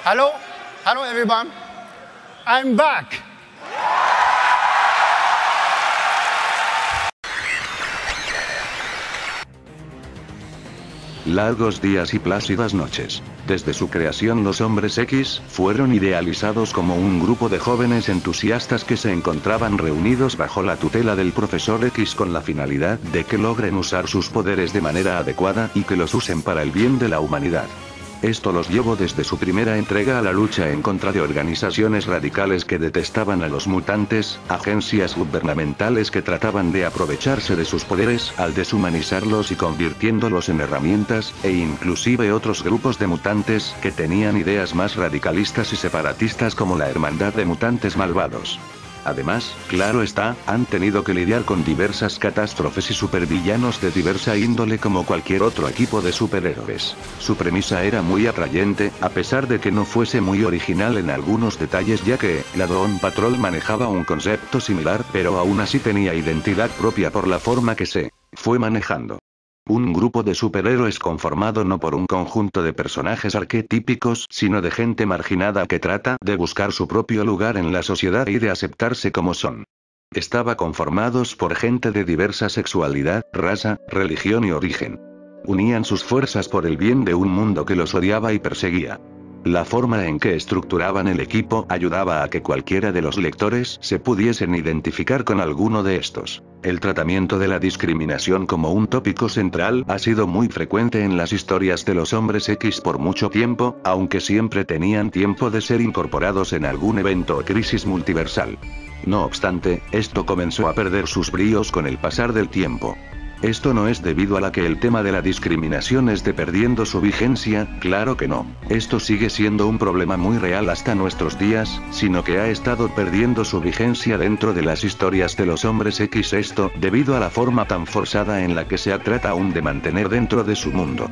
Hello? Hello, everyone. I'm back. Largos días y plácidas noches. Desde su creación, los Hombres X fueron idealizados como un grupo de jóvenes entusiastas que se encontraban reunidos bajo la tutela del Profesor X con la finalidad de que logren usar sus poderes de manera adecuada y que los usen para el bien de la humanidad. Esto los llevó desde su primera entrega a la lucha en contra de organizaciones radicales que detestaban a los mutantes, agencias gubernamentales que trataban de aprovecharse de sus poderes al deshumanizarlos y convirtiéndolos en herramientas, e inclusive otros grupos de mutantes que tenían ideas más radicalistas y separatistas como la Hermandad de Mutantes Malvados. Además, claro está, han tenido que lidiar con diversas catástrofes y supervillanos de diversa índole como cualquier otro equipo de superhéroes. Su premisa era muy atrayente, a pesar de que no fuese muy original en algunos detalles, ya que la Dawn Patrol manejaba un concepto similar, pero aún así tenía identidad propia por la forma que se fue manejando. Un grupo de superhéroes conformado no por un conjunto de personajes arquetípicos, sino de gente marginada que trata de buscar su propio lugar en la sociedad y de aceptarse como son. Estaba conformados por gente de diversa sexualidad, raza, religión y origen. Unían sus fuerzas por el bien de un mundo que los odiaba y perseguía. La forma en que estructuraban el equipo ayudaba a que cualquiera de los lectores se pudiesen identificar con alguno de estos. El tratamiento de la discriminación como un tópico central ha sido muy frecuente en las historias de los Hombres X por mucho tiempo, aunque siempre tenían tiempo de ser incorporados en algún evento o crisis multiversal. No obstante, esto comenzó a perder sus bríos con el pasar del tiempo. Esto no es debido a que el tema de la discriminación esté perdiendo su vigencia, claro que no. Esto sigue siendo un problema muy real hasta nuestros días, sino que ha estado perdiendo su vigencia dentro de las historias de los Hombres X, esto debido a la forma tan forzada en la que se trata aún de mantener dentro de su mundo.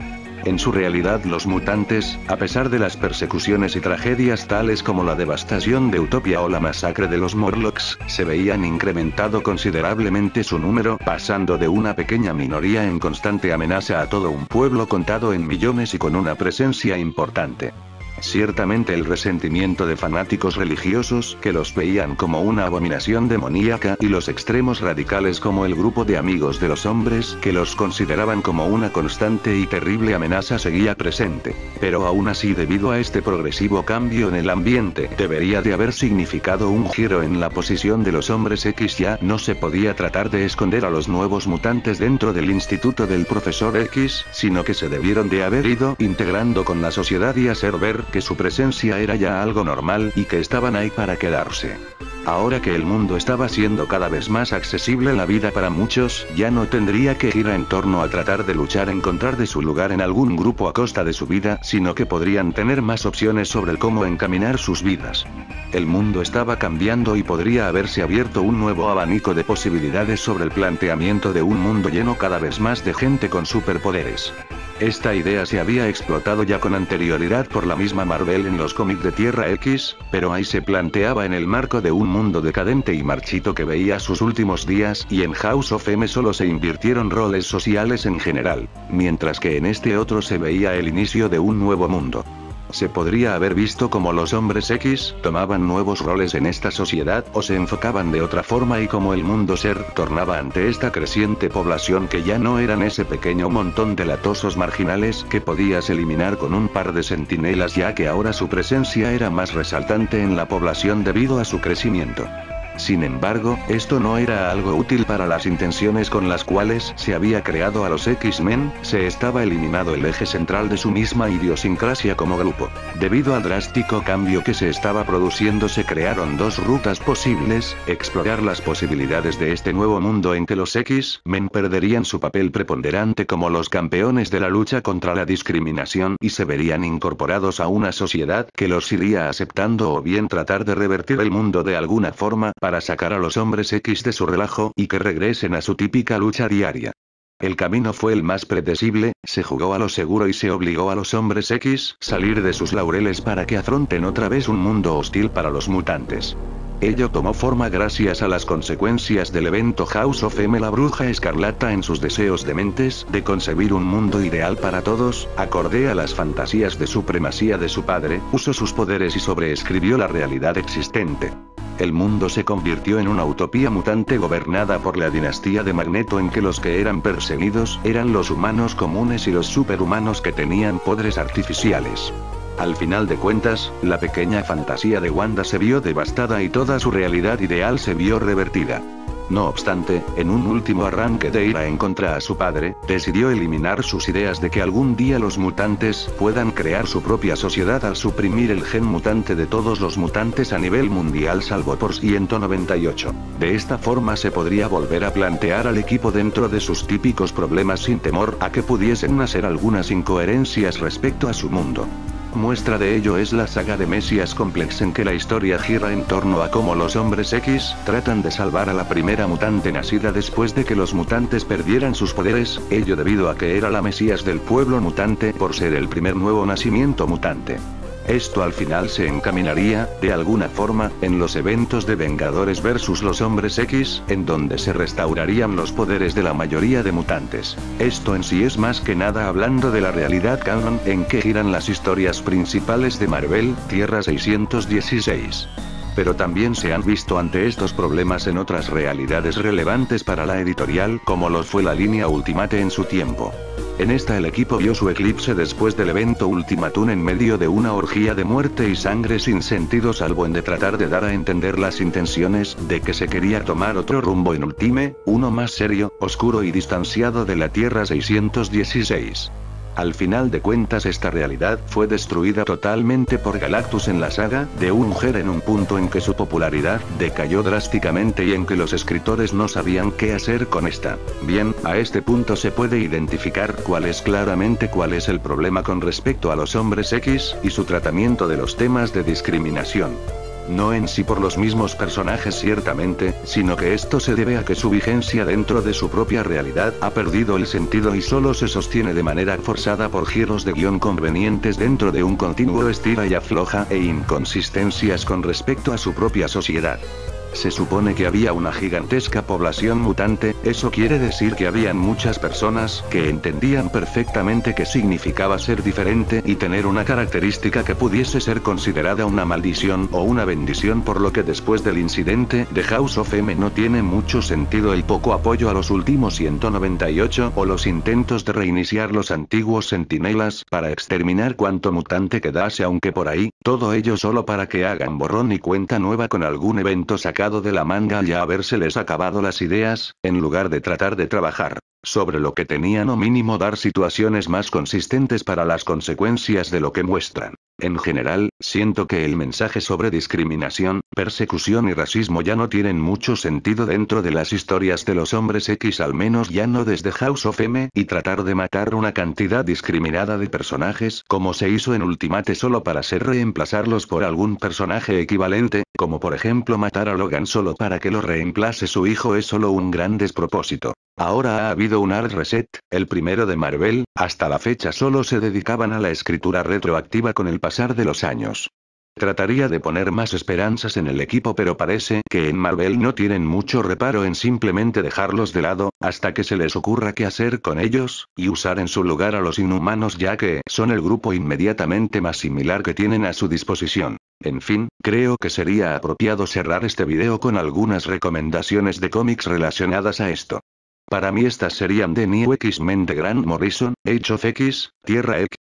En su realidad, los mutantes, a pesar de las persecuciones y tragedias tales como la devastación de Utopia o la masacre de los Morlocks, se veían incrementado considerablemente su número, pasando de una pequeña minoría en constante amenaza a todo un pueblo contado en millones y con una presencia importante. Ciertamente el resentimiento de fanáticos religiosos que los veían como una abominación demoníaca y los extremos radicales como el grupo de amigos de los hombres que los consideraban como una constante y terrible amenaza seguía presente. Pero aún así, debido a este progresivo cambio en el ambiente, debería de haber significado un giro en la posición de los Hombres X. Ya no se podía tratar de esconder a los nuevos mutantes dentro del instituto del Profesor X, sino que se debieron de haber ido integrando con la sociedad y hacer ver que su presencia era ya algo normal y que estaban ahí para quedarse. Ahora que el mundo estaba siendo cada vez más accesible, la vida para muchos ya no tendría que girar en torno a tratar de luchar en encontrar de su lugar en algún grupo a costa de su vida, sino que podrían tener más opciones sobre el cómo encaminar sus vidas. El mundo estaba cambiando y podría haberse abierto un nuevo abanico de posibilidades sobre el planteamiento de un mundo lleno cada vez más de gente con superpoderes. Esta idea se había explotado ya con anterioridad por la misma Marvel en los cómics de Tierra X, pero ahí se planteaba en el marco de un mundo decadente y marchito que veía sus últimos días, y en House of M solo se invirtieron roles sociales en general, mientras que en este otro se veía el inicio de un nuevo mundo. Se podría haber visto como los Hombres X tomaban nuevos roles en esta sociedad, o se enfocaban de otra forma y como el mundo se tornaba ante esta creciente población que ya no eran ese pequeño montón de latosos marginales que podías eliminar con un par de centinelas, ya que ahora su presencia era más resaltante en la población debido a su crecimiento. Sin embargo, esto no era algo útil para las intenciones con las cuales se había creado a los X-Men. Se estaba eliminado el eje central de su misma idiosincrasia como grupo. Debido al drástico cambio que se estaba produciendo, se crearon dos rutas posibles: explorar las posibilidades de este nuevo mundo en que los X-Men perderían su papel preponderante como los campeones de la lucha contra la discriminación y se verían incorporados a una sociedad que los iría aceptando, o bien tratar de revertir el mundo de alguna forma para sacar a los Hombres X de su relajo y que regresen a su típica lucha diaria. El camino fue el más predecible, se jugó a lo seguro y se obligó a los hombres X salir de sus laureles para que afronten otra vez un mundo hostil para los mutantes. Ello tomó forma gracias a las consecuencias del evento House of M. La Bruja Escarlata en sus deseos dementes de concebir un mundo ideal para todos, acorde a las fantasías de supremacía de su padre, usó sus poderes y sobreescribió la realidad existente. El mundo se convirtió en una utopía mutante gobernada por la dinastía de Magneto en que los que eran perseguidos eran los humanos comunes y los superhumanos que tenían poderes artificiales. Al final de cuentas, la pequeña fantasía de Wanda se vio devastada y toda su realidad ideal se vio revertida. No obstante, en un último arranque de ira en contra a su padre, decidió eliminar sus ideas de que algún día los mutantes puedan crear su propia sociedad al suprimir el gen mutante de todos los mutantes a nivel mundial salvo por 198. De esta forma se podría volver a plantear al equipo dentro de sus típicos problemas sin temor a que pudiesen nacer algunas incoherencias respecto a su mundo. Muestra de ello es la saga de Messias Complex en que la historia gira en torno a cómo los hombres X tratan de salvar a la primera mutante nacida después de que los mutantes perdieran sus poderes, ello debido a que era la Mesías del pueblo mutante por ser el primer nuevo nacimiento mutante. Esto al final se encaminaría, de alguna forma, en los eventos de Vengadores vs los Hombres X, en donde se restaurarían los poderes de la mayoría de mutantes. Esto en sí es más que nada hablando de la realidad canon en que giran las historias principales de Marvel, Tierra 616. Pero también se han visto ante estos problemas en otras realidades relevantes para la editorial, como lo fue la línea Ultimate en su tiempo. En esta el equipo vio su eclipse después del evento Ultimatum en medio de una orgía de muerte y sangre sin sentido salvo en de tratar de dar a entender las intenciones de que se quería tomar otro rumbo en Ultime, uno más serio, oscuro y distanciado de la Tierra 616. Al final de cuentas esta realidad fue destruida totalmente por Galactus en la saga de Unger en un punto en que su popularidad decayó drásticamente y en que los escritores no sabían qué hacer con esta. Bien, a este punto se puede identificar cuál es el problema con respecto a los hombres X y su tratamiento de los temas de discriminación. No en sí por los mismos personajes ciertamente, sino que esto se debe a que su vigencia dentro de su propia realidad ha perdido el sentido y solo se sostiene de manera forzada por giros de guión convenientes dentro de un continuo estira y afloja e inconsistencias con respecto a su propia sociedad. Se supone que había una gigantesca población mutante, eso quiere decir que habían muchas personas que entendían perfectamente qué significaba ser diferente y tener una característica que pudiese ser considerada una maldición o una bendición, por lo que después del incidente de House of M no tiene mucho sentido el poco apoyo a los últimos 198 o los intentos de reiniciar los antiguos Centinelas para exterminar cuanto mutante quedase, aunque por ahí, todo ello solo para que hagan borrón y cuenta nueva con algún evento sacado de la manga al ya habérseles acabado las ideas, en lugar de tratar de trabajar sobre lo que tenían o mínimo dar situaciones más consistentes para las consecuencias de lo que muestran. En general, siento que el mensaje sobre discriminación, persecución y racismo ya no tienen mucho sentido dentro de las historias de los hombres X, al menos ya no desde House of M, y tratar de matar una cantidad discriminada de personajes como se hizo en Ultimate solo para reemplazarlos por algún personaje equivalente, como por ejemplo matar a Logan solo para que lo reemplace su hijo, es solo un gran despropósito. Ahora ha habido un hard reset, el primero de Marvel, hasta la fecha solo se dedicaban a la escritura retroactiva con el pasar de los años. Trataría de poner más esperanzas en el equipo, pero parece que en Marvel no tienen mucho reparo en simplemente dejarlos de lado, hasta que se les ocurra qué hacer con ellos, y usar en su lugar a los Inhumanos, ya que son el grupo inmediatamente más similar que tienen a su disposición. En fin, creo que sería apropiado cerrar este video con algunas recomendaciones de cómics relacionadas a esto. Para mí estas serían The New X-Men de Grant Morrison, Age of X, Tierra X.